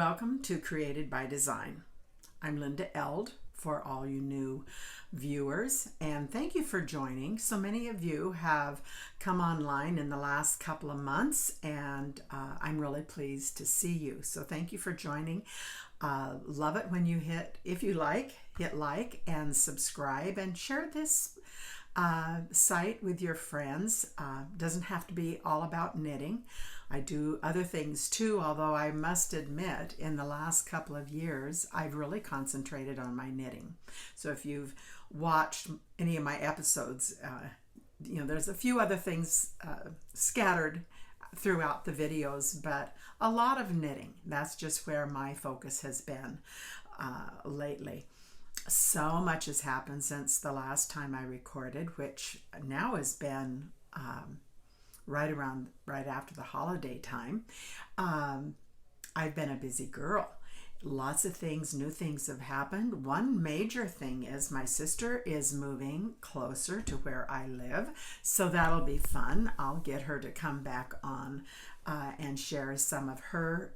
Welcome to Created by Design. I'm Linda Eld for all you new viewers, and thank you for joining. So many of you have come online in the last couple of months, and I'm really pleased to see you. So thank you for joining. Love it when you hit like and subscribe and share this site with your friends. Doesn't have to be all about knitting. I do other things too, although I must admit in the last couple of years I've really concentrated on my knitting. So if you've watched any of my episodes, there's a few other things scattered throughout the videos, but a lot of knitting. That's just where my focus has been lately. So much has happened since the last time I recorded, which now has been right after the holiday time. I've been a busy girl. Lots of things, new things have happened. One major thing is my sister is moving closer to where I live, so that'll be fun. I'll get her to come back on and share some of her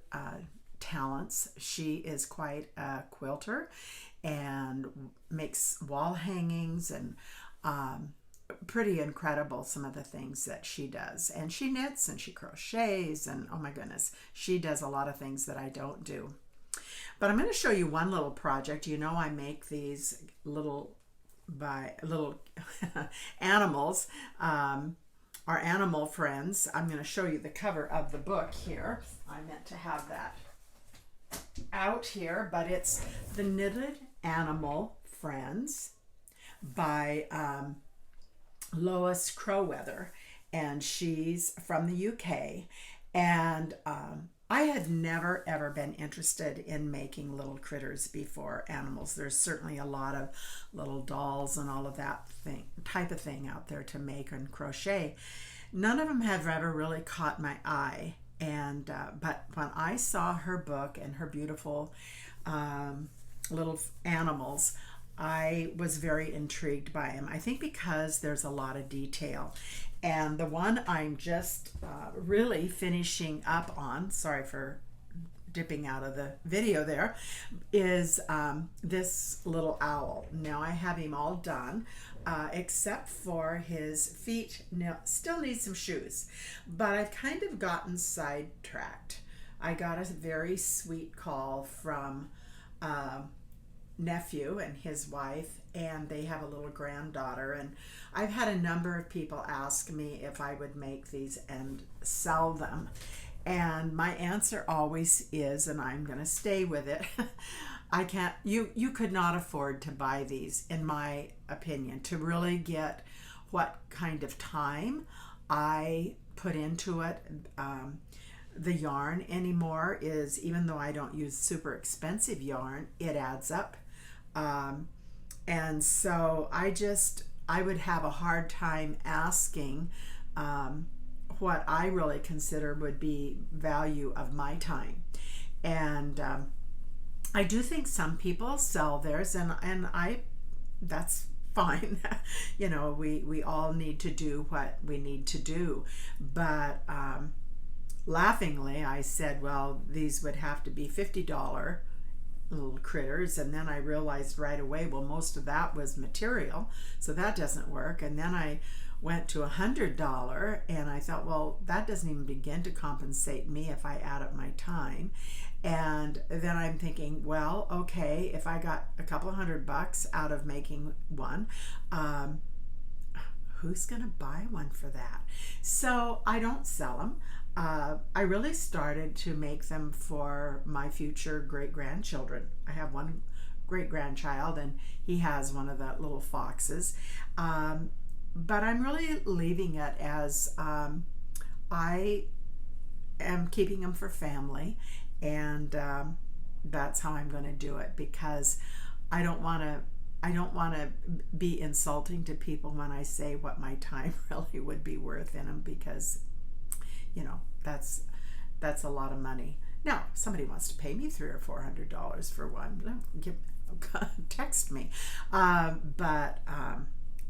talents. She is quite a quilter and makes wall hangings and pretty incredible, some of the things that she does. And she knits and she crochets, and oh my goodness, she does a lot of things that I don't do. But I'm going to show you one little project. You know, I make these little animals, our animal friends. I'm going to show you the cover of the book here. I meant to have that out here, but it's The Knitted Animal Friends by Louise Crowther, and she's from the UK. And I had never ever been interested in making little critters before, animals. There's certainly a lot of little dolls and all of that type of thing out there to make and crochet. None of them have ever really caught my eye. And but when I saw her book and her beautiful little animals, I was very intrigued by them. I think because there's a lot of detail. And the one I'm just really finishing up on, sorry for dipping out of the video there, is this little owl. Now I have him all done, except for his feet. Now, still need some shoes, but I've kind of gotten sidetracked. I got a very sweet call from nephew and his wife, and they have a little granddaughter, and I've had a number of people ask me if I would make these and sell them, and my answer always is, and I'm going to stay with it, I can't, you could not afford to buy these, in my opinion, to really get what kind of time I put into it. The yarn anymore is, even though I don't use super expensive yarn, it adds up. And so I would have a hard time asking what I really consider would be value of my time. And I do think some people sell theirs, and that's fine. You know, we all need to do what we need to do. But laughingly, I said, well, these would have to be $50 little critters, and then I realized right away, well, most of that was material, so that doesn't work. And then I went to $100, and I thought, well, that doesn't even begin to compensate me if I add up my time. And then I'm thinking, well, okay, if I got a couple of $100 out of making one, who's gonna buy one for that? So I don't sell them. I really started to make them for my future great-grandchildren. I have one great-grandchild, and he has one of the little foxes. But I'm really leaving it as I am keeping them for family, and that's how I'm going to do it, because I don't want to be insulting to people when I say what my time really would be worth in them, because that's a lot of money. Now, if somebody wants to pay me $300 or $400 for one, text me. But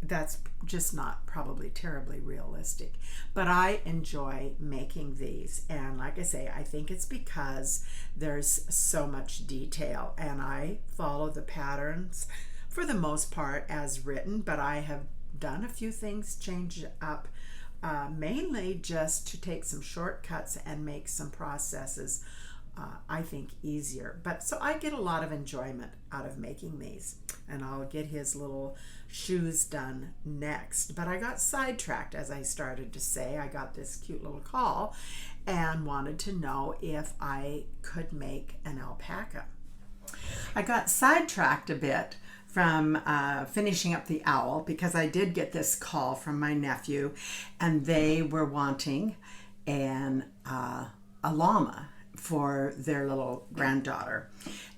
that's just not probably terribly realistic. But I enjoy making these, and like I say, I think it's because there's so much detail, and I follow the patterns for the most part as written, but I have done a few things, change up, mainly just to take some shortcuts and make some processes I think easier. But so I get a lot of enjoyment out of making these, and I'll get his little shoes done next. But I got sidetracked, as I started to say. I got this cute little call and wanted to know if I could make an alpaca. I got sidetracked a bit from finishing up the owl, because I did get this call from my nephew, and they were wanting a llama for their little granddaughter.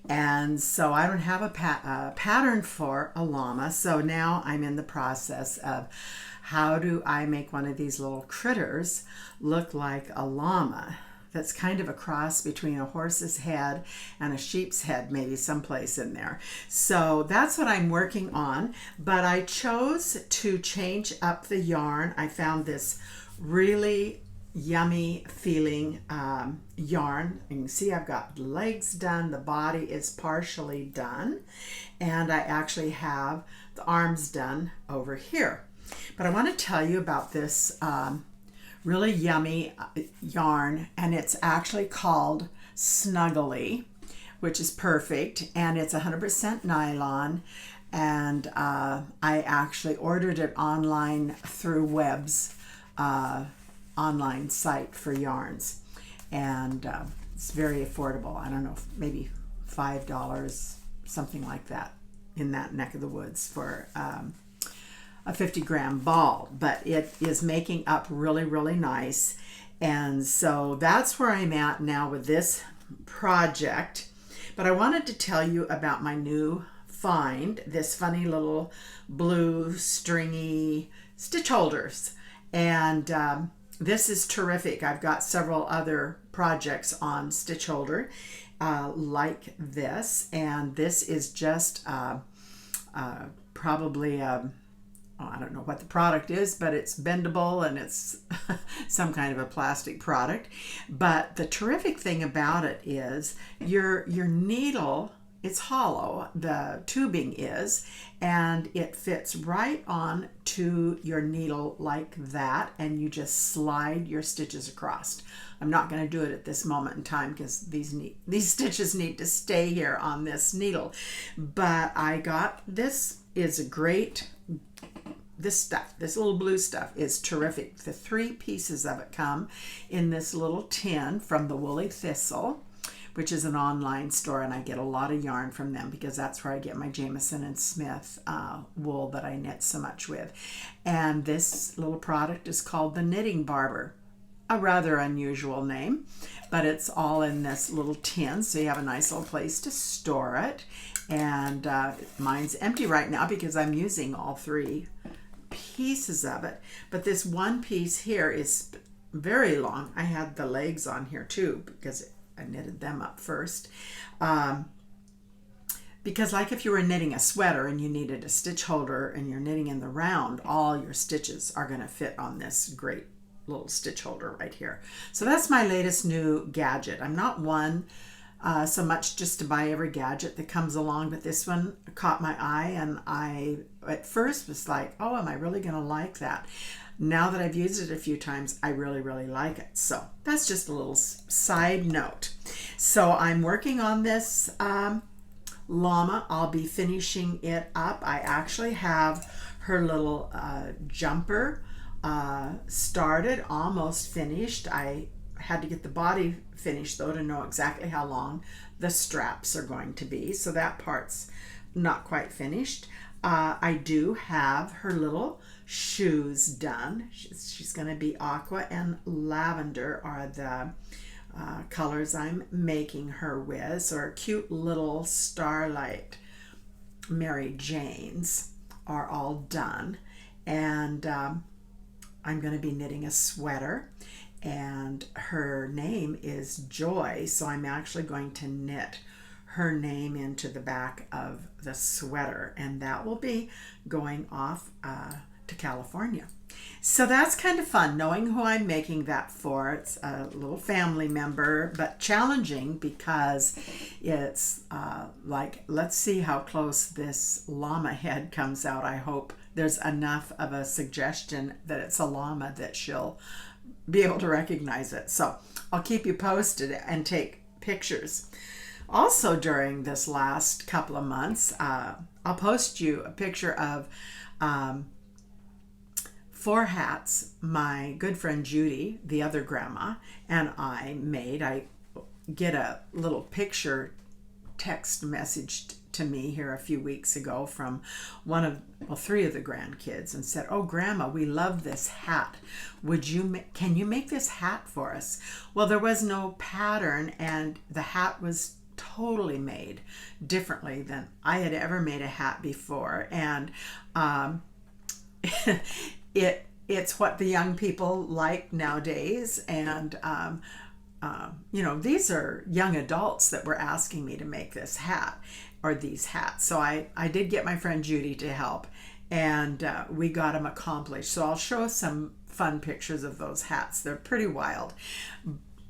And so I don't have a pattern for a llama, so now I'm in the process of how do I make one of these little critters look like a llama that's kind of a cross between a horse's head and a sheep's head, maybe someplace in there. So that's what I'm working on, but I chose to change up the yarn. I found this really yummy feeling yarn. You can see I've got the legs done, the body is partially done, and I actually have the arms done over here. But I want to tell you about this really yummy yarn, and it's actually called Snuggly, which is perfect, and it's 100% nylon, and I actually ordered it online through Web's online site for yarns, and it's very affordable. I don't know, maybe $5, something like that, in that neck of the woods for a 50-gram ball, but it is making up really, really nice. And so that's where I'm at now with this project. But I wanted to tell you about my new find, this funny little blue stringy stitch holders. And this is terrific. I've got several other projects on stitch holder like this, and this is just probably I don't know what the product is, but it's bendable, and it's some kind of a plastic product. But the terrific thing about it is your needle, it's hollow, the tubing is, and it fits right on to your needle like that, and you just slide your stitches across. I'm not going to do it at this moment in time because these stitches need to stay here on this needle. But I got, this is a great, this stuff, this little blue stuff is terrific. The 3 pieces of it come in this little tin from the Woolly Thistle, which is an online store, and I get a lot of yarn from them because that's where I get my Jameson and Smith wool that I knit so much with. And this little product is called the Knitting Barber, a rather unusual name, but it's all in this little tin, so you have a nice little place to store it. And mine's empty right now because I'm using all 3 pieces of it, but this one piece here is very long. I had the legs on here too because I knitted them up first, because like if you were knitting a sweater and you needed a stitch holder and you're knitting in the round, all your stitches are going to fit on this great little stitch holder right here. So that's my latest new gadget. I'm not one so much just to buy every gadget that comes along, but this one caught my eye, and I at first was like, oh, am I really going to like that? Now that I've used it a few times, I really, really like it. So that's just a little side note. So I'm working on this llama. I'll be finishing it up. I actually have her little jumper started, almost finished. I had to get the body finished though to know exactly how long the straps are going to be, so that part's not quite finished. I do have her little shoes done. She's going to be aqua and lavender are the colors I'm making her with. So her cute little Starlight Mary Janes are all done, and I'm going to be knitting a sweater, and her name is Joy, so I'm actually going to knit her name into the back of the sweater, and that will be going off to California. So that's kind of fun knowing who I'm making that for. It's a little family member, but challenging because it's like, let's see how close this llama head comes out. I hope there's enough of a suggestion that it's a llama that she'll be able to recognize it. So I'll keep you posted and take pictures. Also, during this last couple of months, I'll post you a picture of 4 hats my good friend Judy, the other grandma, and I made. I get a little picture text message to me here a few weeks ago from 3 of the grandkids, and said, "Oh, Grandma, we love this hat. Can you make this hat for us?" Well, there was no pattern, and the hat was totally made differently than I had ever made a hat before, and it's what the young people like nowadays, and these are young adults that were asking me to make this hat or these hats. So I did get my friend Judy to help, and we got them accomplished. So I'll show some fun pictures of those hats. They're pretty wild,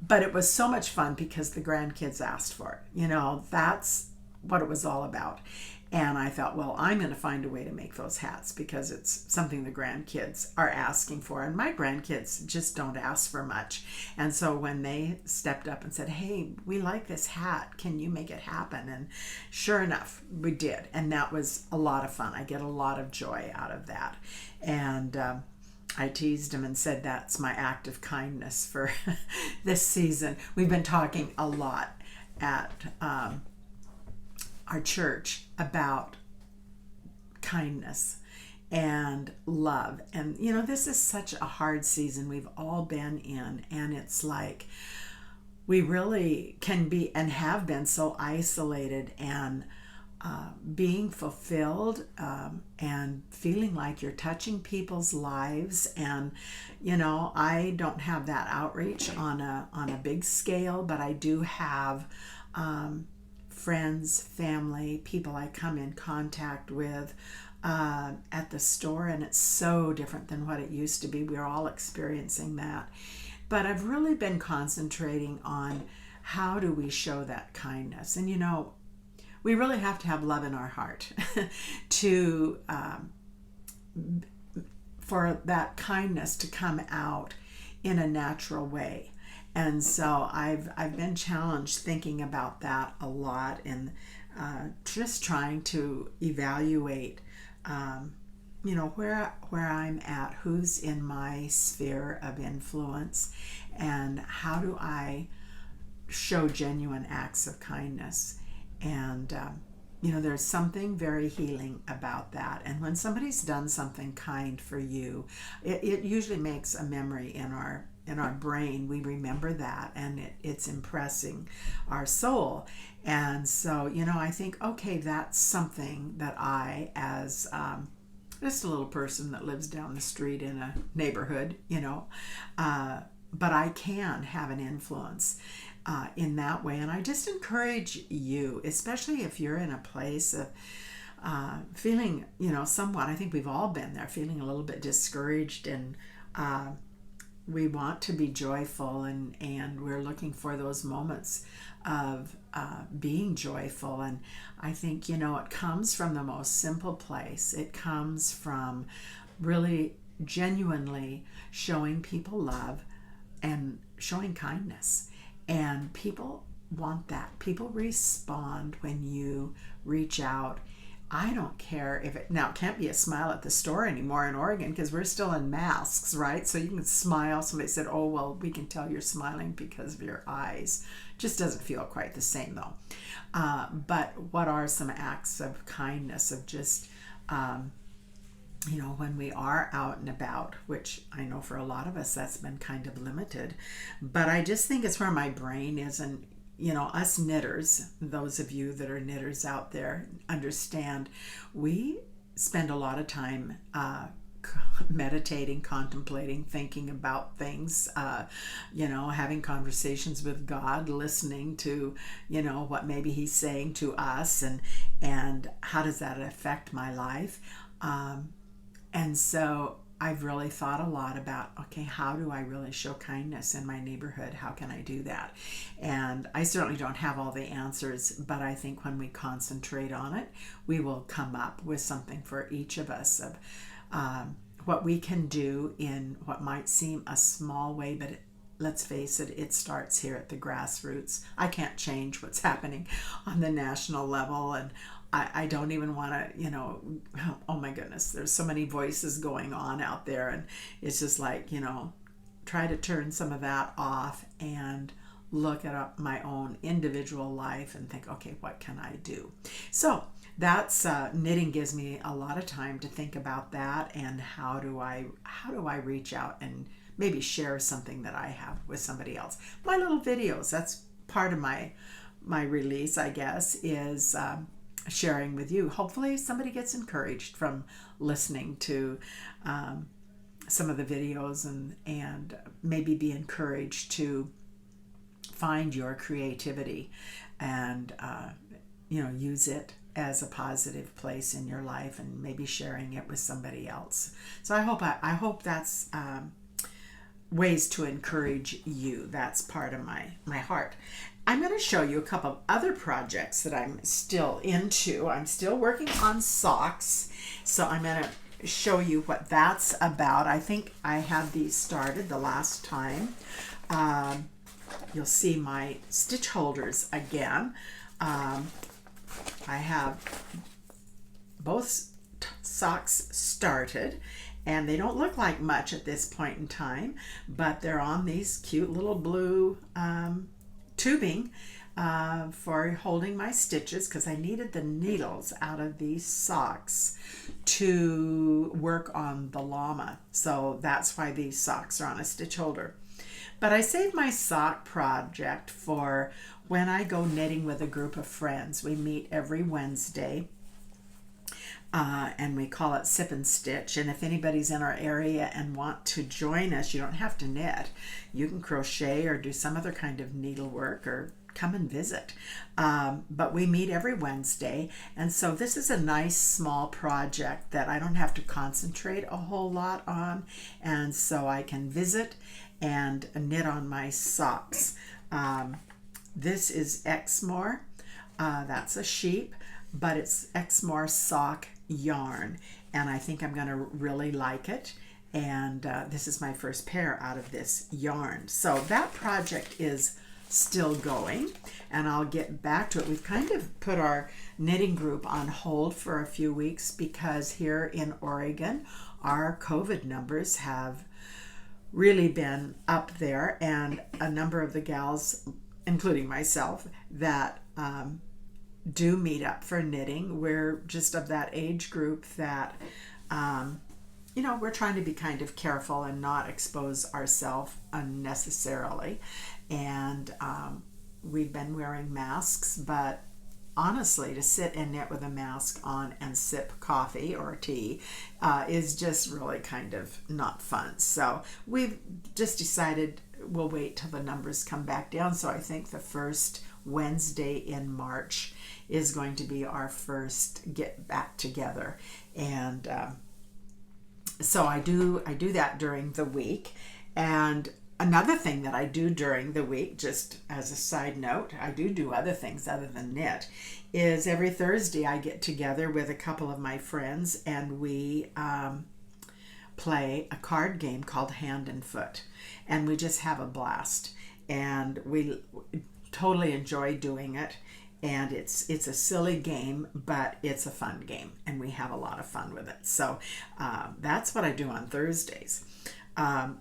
but it was so much fun because the grandkids asked for it. That's what it was all about. And I thought, well, I'm going to find a way to make those hats because it's something the grandkids are asking for. And my grandkids just don't ask for much. And so when they stepped up and said, "Hey, we like this hat. Can you make it happen?" And sure enough, we did. And that was a lot of fun. I get a lot of joy out of that. And I teased him and said that's my act of kindness for this season. We've been talking a lot at our church about kindness and love. And this is such a hard season we've all been in, and it's like we really can be and have been so isolated, and being fulfilled and feeling like you're touching people's lives. And I don't have that outreach on a big scale, but I do have friends, family, people I come in contact with at the store, and it's so different than what it used to be. We're all experiencing that. But I've really been concentrating on how do we show that kindness. And we really have to have love in our heart to for that kindness to come out in a natural way. And so I've been challenged thinking about that a lot, and just trying to evaluate, where I'm at, who's in my sphere of influence, and how do I show genuine acts of kindness. And there's something very healing about that. And when somebody's done something kind for you, it usually makes a memory in our brain. We remember that, and it's impressing our soul. And so I think, okay, that's something that I, as just a little person that lives down the street in a neighborhood, but I can have an influence in that way. And I just encourage you, especially if you're in a place of feeling somewhat, I think we've all been there, feeling a little bit discouraged, and we want to be joyful, and we're looking for those moments of being joyful. And I think, it comes from the most simple place. It comes from really genuinely showing people love and showing kindness. And people want that. People respond when you reach out. I don't care if it can't be a smile at the store anymore in Oregon because we're still in masks, right? So you can smile. Somebody said, "Oh, well, we can tell you're smiling because of your eyes." Just doesn't feel quite the same though. But what are some acts of kindness, of just when we are out and about, which I know for a lot of us that's been kind of limited, but I just think it's where my brain is. And us knitters, those of you that are knitters out there understand, we spend a lot of time meditating, contemplating, thinking about things, having conversations with God, listening to, what maybe He's saying to us, and how does that affect my life. And so I've really thought a lot about, okay, how do I really show kindness in my neighborhood? How can I do that? And I certainly don't have all the answers, but I think when we concentrate on it, we will come up with something for each of us of what we can do in what might seem a small way, but let's face it, it starts here at the grassroots. I can't change what's happening on the national level, and I don't even want to, oh my goodness, there's so many voices going on out there, and it's just like, try to turn some of that off and look at my own individual life and think, okay, what can I do? So that's knitting gives me a lot of time to think about that, and how do I reach out and maybe share something that I have with somebody else. My little videos, that's part of my release, I guess, is sharing with you. Hopefully somebody gets encouraged from listening to some of the videos, and maybe be encouraged to find your creativity and use it as a positive place in your life, and maybe sharing it with somebody else. So I hope that's ways to encourage you. That's part of my heart. I'm going to show you a couple of other projects that I'm still into. I'm still working on socks, so I'm going to show you what that's about. I think I had these started the last time. You'll see my stitch holders again. I have both socks started, and they don't look like much at this point in time, but they're on these cute little blue tubing for holding my stitches, because I needed the needles out of these socks to work on the llama. So that's why these socks are on a stitch holder. But I saved my sock project for when I go knitting with a group of friends. We meet every Wednesday. And we call it Sip and Stitch. And if anybody's in our area and want to join us, you don't have to knit. You can crochet or do some other kind of needlework, or come and visit. But we meet every Wednesday. And so this is a nice small project that I don't have to concentrate a whole lot on. And so I can visit and knit on my socks. This is Exmoor. That's a sheep, but it's Exmoor sock yarn, and I think I'm going to really like it. And this is my first pair out of this yarn. So that project is still going, and I'll get back to it. We've kind of put our knitting group on hold for a few weeks because here in Oregon, our COVID numbers have really been up there, and a number of the gals, including myself, that do meet up for knitting. We're just of that age group that, we're trying to be kind of careful and not expose ourselves unnecessarily. And we've been wearing masks, but honestly, to sit and knit with a mask on and sip coffee or tea is just really kind of not fun. So we've just decided we'll wait till the numbers come back down. So I think the first Wednesday in March is going to be our first get back together. And so I do that during the week. And another thing that I do during the week, just as a side note, I do other things other than knit, is every Thursday I get together with a couple of my friends, and we play a card game called Hand and Foot, and we just have a blast, and we totally enjoy doing it. And it's a silly game, but it's a fun game, and we have a lot of fun with it. So that's what I do on Thursdays. I'm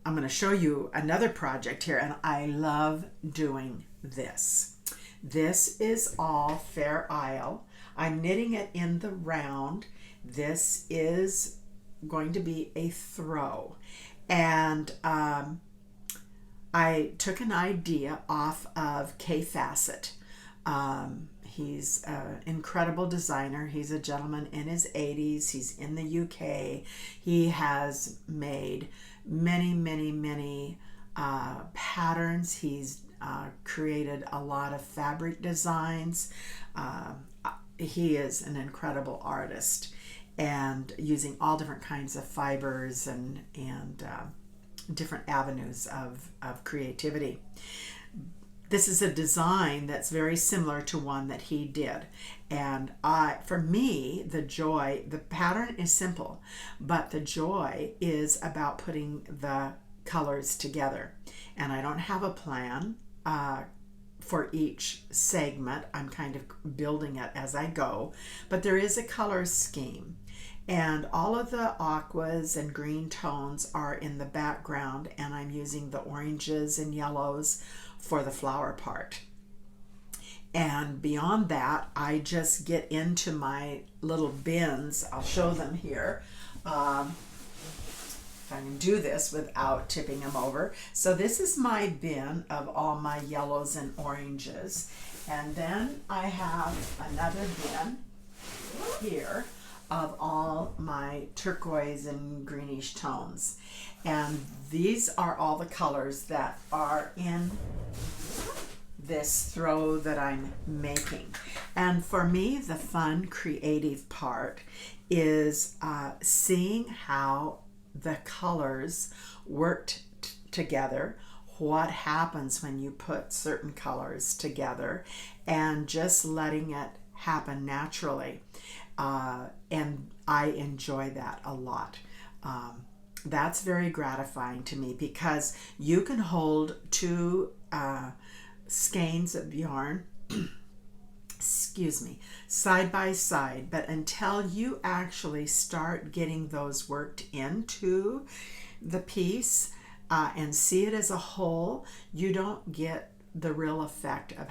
going to show you another project here, and I love doing this. This is all Fair Isle. I'm knitting it in the round. This is going to be a throw. And I took an idea off of Kay Fassett. He's an incredible designer. He's a gentleman in his 80s. He's in the UK. He has made many patterns. He's created a lot of fabric designs. He is an incredible artist, and using all different kinds of fibers and different avenues of creativity. This is a design that's very similar to one that he did. And for me, the pattern is simple, but the joy is about putting the colors together. And I don't have a plan for each segment. I'm kind of building it as I go, but there is a color scheme. And all of the aquas and green tones are in the background, and I'm using the oranges and yellows for the flower part. And beyond that, I just get into my little bins. I'll show them here. If I can do this without tipping them over. So this is my bin of all my yellows and oranges. And then I have another bin here of all my turquoise and greenish tones. And these are all the colors that are in this throw that I'm making. And for me, the fun, creative part is seeing how the colors worked together, what happens when you put certain colors together, and just letting it happen naturally. And I enjoy that a lot. That's very gratifying to me, because you can hold two skeins of yarn excuse me, side by side, but until you actually start getting those worked into the piece and see it as a whole, you don't get the real effect of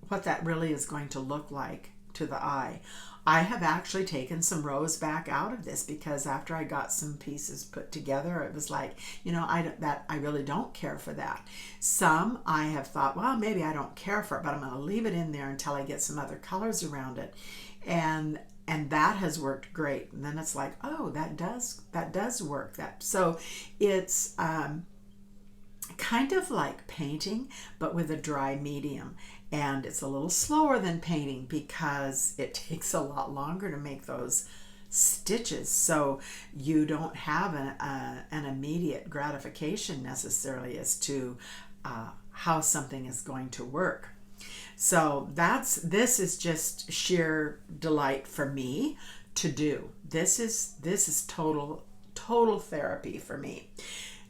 what that really is going to look like to the eye. I have actually taken some rows back out of this, because after I got some pieces put together, it was like, I really don't care for that. Some I have thought, well, maybe I don't care for it, but I'm going to leave it in there until I get some other colors around it. And that has worked great. And then it's like, oh, that does work. So it's kind of like painting, but with a dry medium. And it's a little slower than painting, because it takes a lot longer to make those stitches. So you don't have an immediate gratification necessarily as to how something is going to work. So this is just sheer delight for me to do. This is total therapy for me.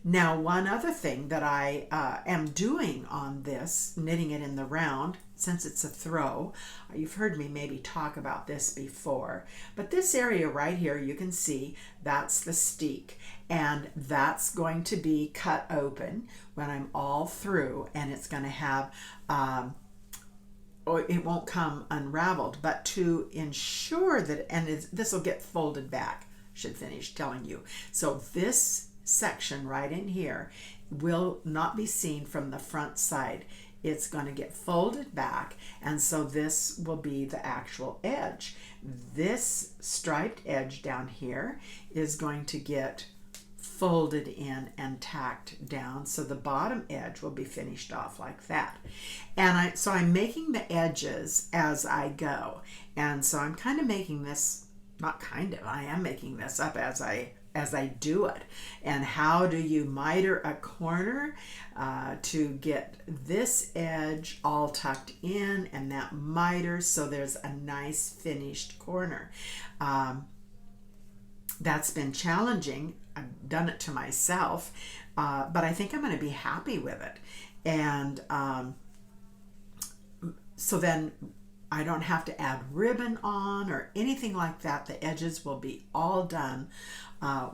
Now, one other thing that I am doing on this, knitting it in the round, since it's a throw, you've heard me maybe talk about this before, but this area right here, you can see that's the steek, and that's going to be cut open when I'm all through, and it's going to have, it won't come unraveled, but to ensure that, and this will get folded back, should finish telling you. So this section right in here will not be seen from the front side. It's going to get folded back, and so this will be the actual edge. This striped edge down here is going to get folded in and tacked down, so the bottom edge will be finished off like that. And so I'm making the edges as I go, and so I'm kind of making this, I am making this up as I do it. And how do you miter a corner to get this edge all tucked in and that miter so there's a nice finished corner. That's been challenging. I've done it to myself, but I think I'm going to be happy with it. And so then I don't have to add ribbon on or anything like that. The edges will be all done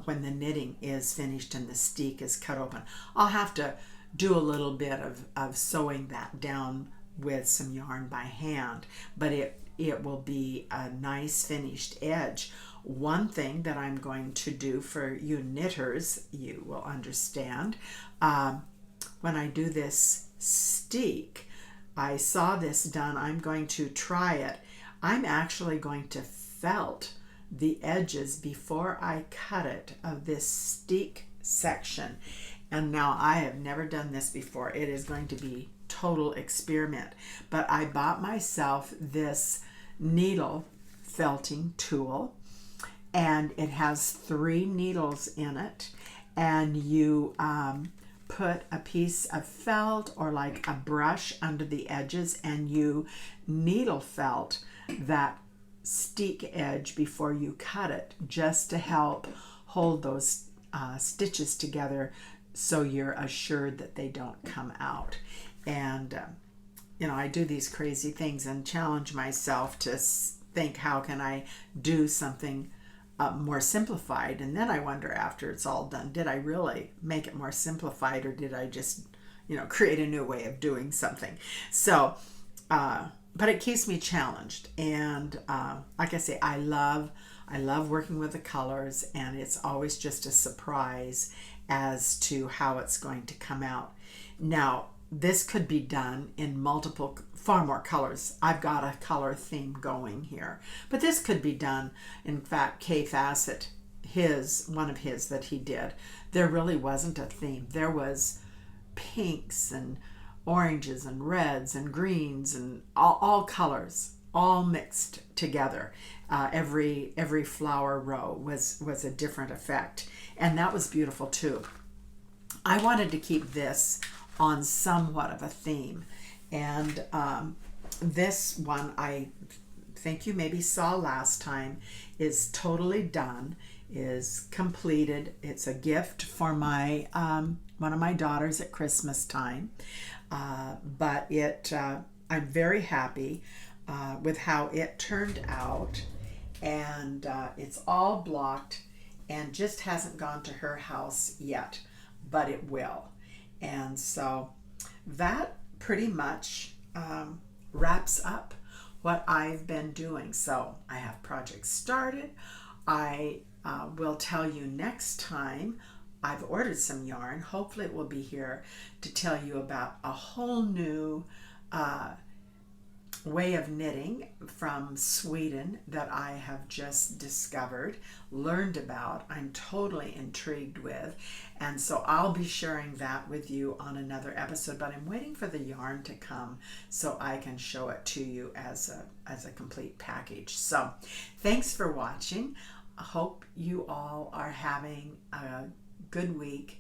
when the knitting is finished and the steek is cut open. I'll have to do a little bit of sewing that down with some yarn by hand, but it will be a nice finished edge. One thing that I'm going to do for you knitters, you will understand, when I do this steek, I saw this done. I'm going to try it. I'm actually going to felt the edges before I cut it of this steak section. And now I have never done this before. It is going to be total experiment. But I bought myself this needle felting tool, and it has 3 needles in it, and you put a piece of felt or like a brush under the edges, and you needle felt that steak edge before you cut it, just to help hold those stitches together so you're assured that they don't come out. And you know, I do these crazy things and challenge myself to think, how can I do something more simplified? And then I wonder, after it's all done, did I really make it more simplified, or did I just, you know, create a new way of doing something? So but it keeps me challenged, and like I say, I love working with the colors, and it's always just a surprise as to how it's going to come out. Now, this could be done in multiple, far more colors. I've got a color theme going here, but this could be done. In fact, Kay Fassett, one of his that he did, there really wasn't a theme. There was pinks and oranges and reds and greens and all colors, all mixed together. Every flower row was a different effect, and that was beautiful too. I wanted to keep this on somewhat of a theme, and this one, I think you maybe saw last time, is totally done, is completed. It's a gift for my one of my daughters at Christmas time, but I'm very happy with how it turned out, and it's all blocked and just hasn't gone to her house yet, but it will. And so that pretty much wraps up what I've been doing. So I have projects started. I will tell you next time. I've ordered some yarn. Hopefully it will be here to tell you about a whole new way of knitting from Sweden that I have just discovered, learned about, I'm totally intrigued with, and so I'll be sharing that with you on another episode, but I'm waiting for the yarn to come so I can show it to you as a complete package. So thanks for watching. I hope you all are having a good week.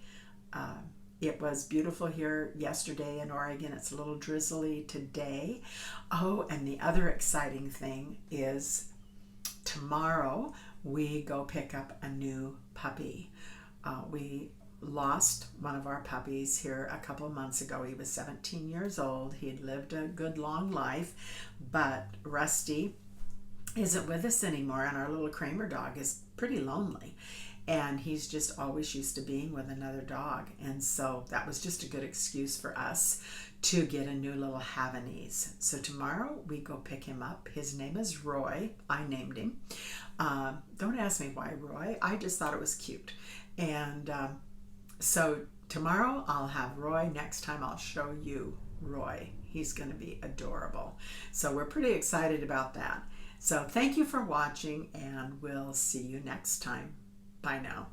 It was beautiful here yesterday in Oregon. It's a little drizzly today. Oh, and the other exciting thing is tomorrow we go pick up a new puppy. We lost one of our puppies here a couple months ago. He was 17 years old. He had lived a good long life, but Rusty isn't with us anymore, and our little Kramer dog is pretty lonely. And he's just always used to being with another dog. And so that was just a good excuse for us to get a new little Havanese. So tomorrow we go pick him up. His name is Roy. I named him. Don't ask me why Roy. I just thought it was cute. And so tomorrow I'll have Roy. Next time I'll show you Roy. He's going to be adorable. So we're pretty excited about that. So thank you for watching, and we'll see you next time. Bye now.